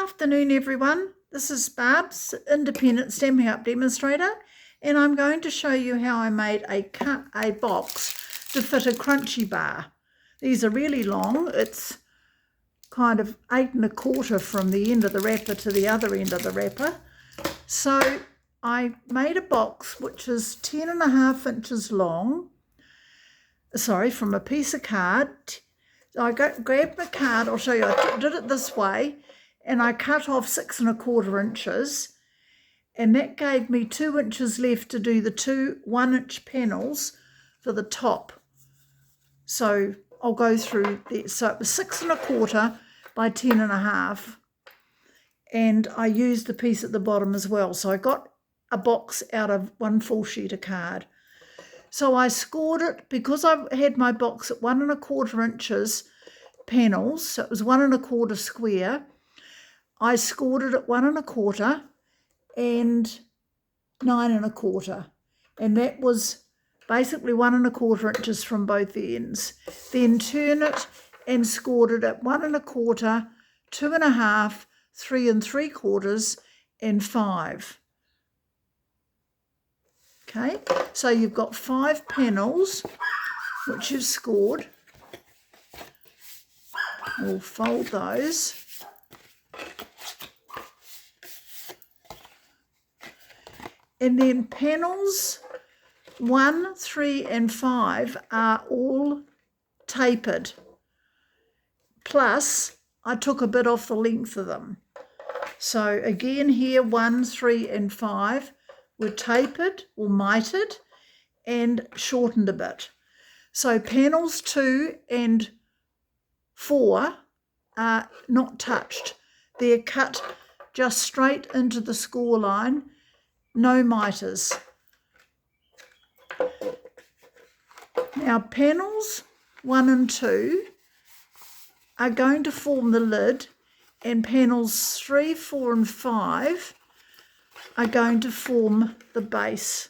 afternoon, everyone. This is Barb's independent Stampin' Up demonstrator, and I'm going to show you how I made a box to fit a crunchie bar. These are really long. It's kind of 8 1/4 from the end of the wrapper to the other end of the wrapper. So I made a box which is 10 1/2 inches long. Sorry, from a piece of card. I grabbed the card, I'll show you, I did it this way, and I cut off 6 1/4 inches, and that gave me 2 inches left to do the two 1-inch panels for the top. So I'll go through that. So it was 6 1/4 by 10 1/2, and I used the piece at the bottom as well. So I got a box out of one full sheet of card. So I scored it because I had my box at 1 1/4 inches panels, so it was 1 1/4 square. I scored it at 1 1/4 and 9 1/4, and that was basically 1 1/4 inches from both ends. Then turn it and scored it at 1 1/4, 2 1/2, 3 3/4, and 5. Okay, so you've got 5 panels which you've scored. We'll fold those. And then panels 1, 3, and 5 are all tapered. Plus, I took a bit off the length of them. So again here, 1, 3, and 5 were tapered or mitered and shortened a bit. So panels 2 and 4 are not touched. They're cut just straight into the score line, no miters. Now panels 1 and 2 are going to form the lid, and panels 3, 4, and 5 are going to form the base,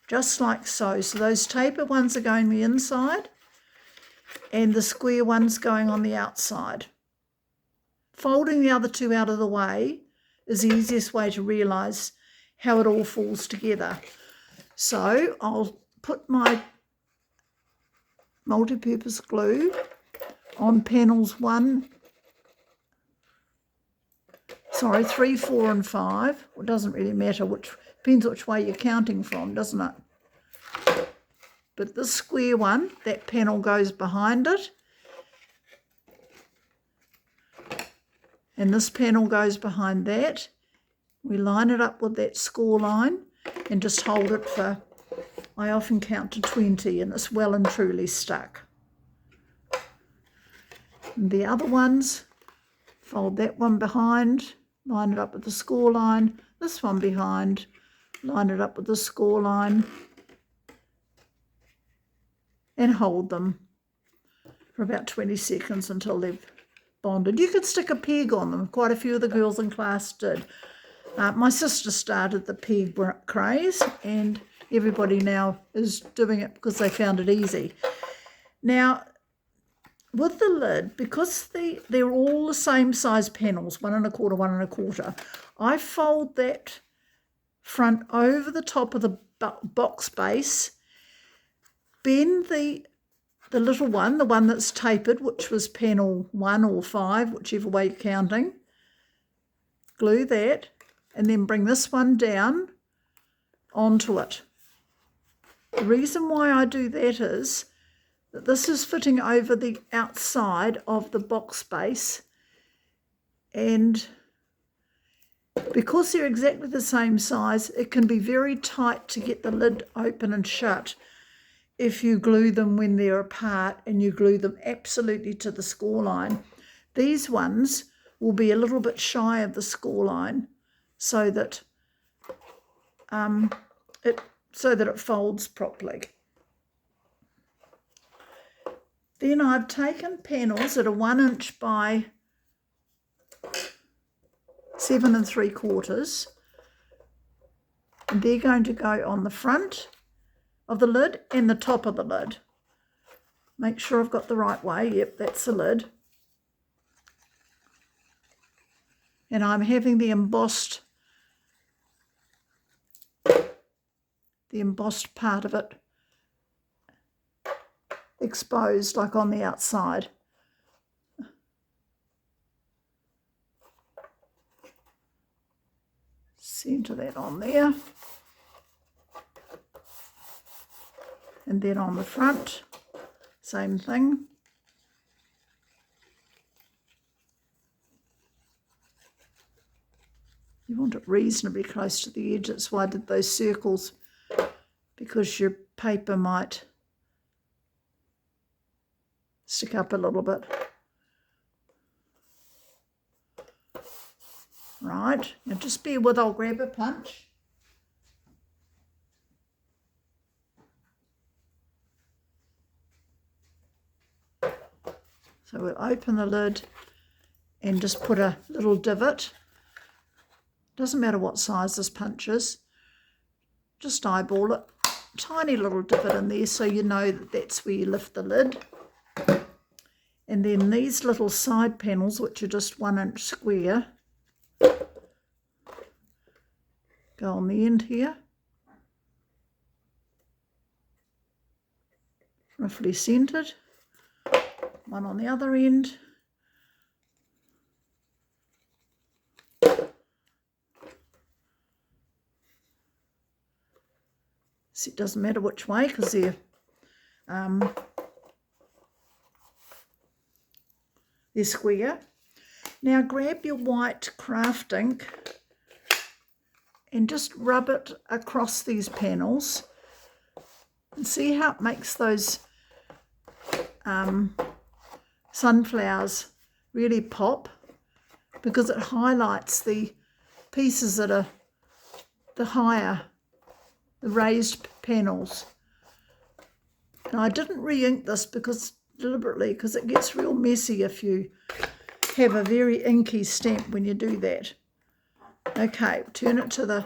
just like so. So those tapered ones are going the inside, and the square ones going on the outside. Folding the other two out of the way is the easiest way to realise how it all falls together. So I'll put my multi-purpose glue on panels 3, 4, and 5. It doesn't really matter, depends which way you're counting from, doesn't it? But this square one, that panel goes behind it, and this panel goes behind that. We line it up with that score line and just hold it for, I often count to 20, and it's well and truly stuck. And the other ones, fold that one behind, line it up with the score line, this one behind, line it up with the score line, and hold them for about 20 seconds until they've bonded. You could stick a peg on them. Quite a few of the girls in class did. My sister started the peg craze, and everybody now is doing it because they found it easy. Now, with the lid, because they're all the same size panels, 1 1/4, 1 1/4, I fold that front over the top of the box base, bend the little one, the one that's tapered, which was panel 1 or 5, whichever way you're counting, glue that, and then bring this one down onto it. The reason why I do that is that this is fitting over the outside of the box base, and because they're exactly the same size, it can be very tight to get the lid open and shut if you glue them when they're apart and you glue them absolutely to the score line. These ones will be a little bit shy of the score line so that it folds properly. Then I've taken panels that are 1 inch by 7 3/4, and they're going to go on the front of the lid and the top of the lid. Make sure I've got the right way. Yep, that's the lid. and I'm having the embossed part of it exposed, like on the outside. Centre that on there, and then on the front, same thing. You want it reasonably close to the edge. That's why I did those circles, because your paper might stick up a little bit. Right, now just bear with, I'll grab a punch. So we'll open the lid and just put a little divot. Doesn't matter what size this punch is, just eyeball it. Tiny little divot in there so you know that that's where you lift the lid. And then these little side panels, which are just 1 inch square, go on the end here, roughly centered. One on the other end. So it doesn't matter which way, because they're square. Now grab your white craft ink and just rub it across these panels and see how it makes those sunflowers really pop, because it highlights the pieces that are the higher, the raised panels. And I didn't re-ink this deliberately, because it gets real messy if you have a very inky stamp when you do that. Okay, turn it to the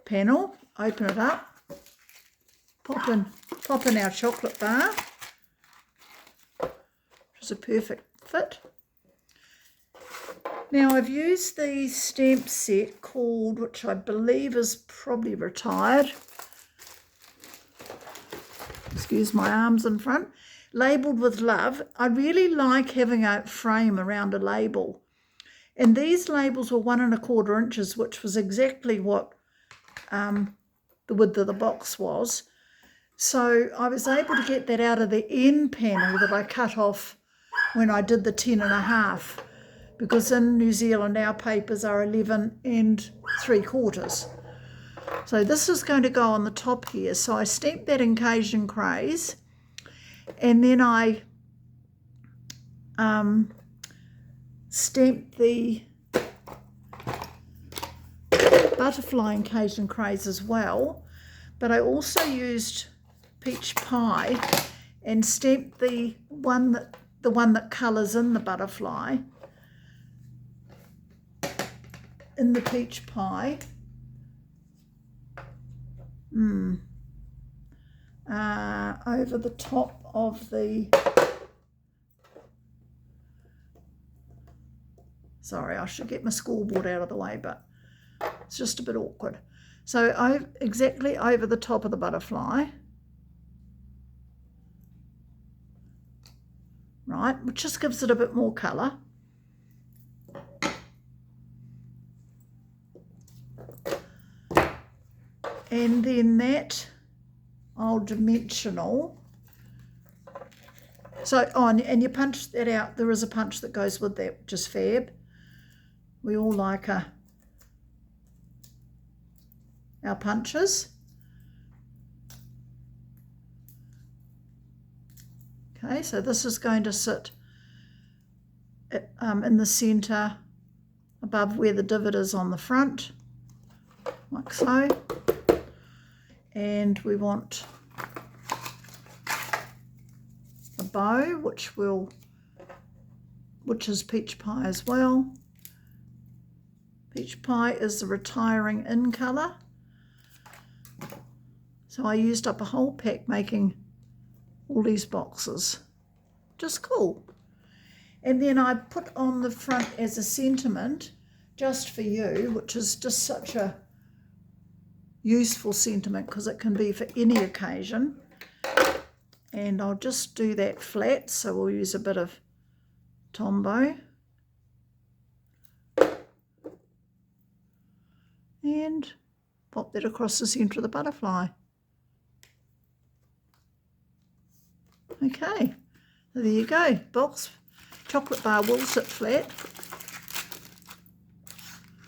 panel, open it up, pop in our chocolate bar, which is a perfect fit. Now I've used the stamp set called, which I believe is probably retired, excuse my arms in front, labelled with love. I really like having a frame around a label, and these labels were 1 1/4 inches, which was exactly what the width of the box was. So I was able to get that out of the end panel that I cut off when I did the 10 1/2, because in New Zealand our papers are 11 3/4. So this is going to go on the top here. So I stamped that in Cajun Craze, and then I stamped the butterfly in Cajun Craze as well, but I also used peach pie and stamped the one that colours in the butterfly in the peach pie. Over the top of the, sorry, I should get my scoreboard out of the way, but it's just a bit awkward. So exactly over the top of the butterfly, right, which just gives it a bit more colour. And then that old dimensional. So, and you punch that out. There is a punch that goes with that, which is fab. We all like our punches. Okay, so this is going to sit in the centre above where the divot is on the front, like so. And we want a bow, which is peach pie as well. Peach pie is the retiring in colour. So I used up a whole pack making all these boxes. Just cool. And then I put on the front as a sentiment just for you, which is just such a useful sentiment because it can be for any occasion. And I'll just do that flat, so we'll use a bit of Tombow. And pop that across the centre of the butterfly. Okay, so there you go. Box chocolate bar will sit flat.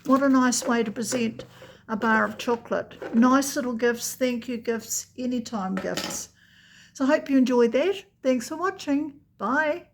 What a nice way to present a bar of chocolate. Nice little gifts, thank you gifts, anytime gifts. So I hope you enjoyed that. Thanks for watching. Bye.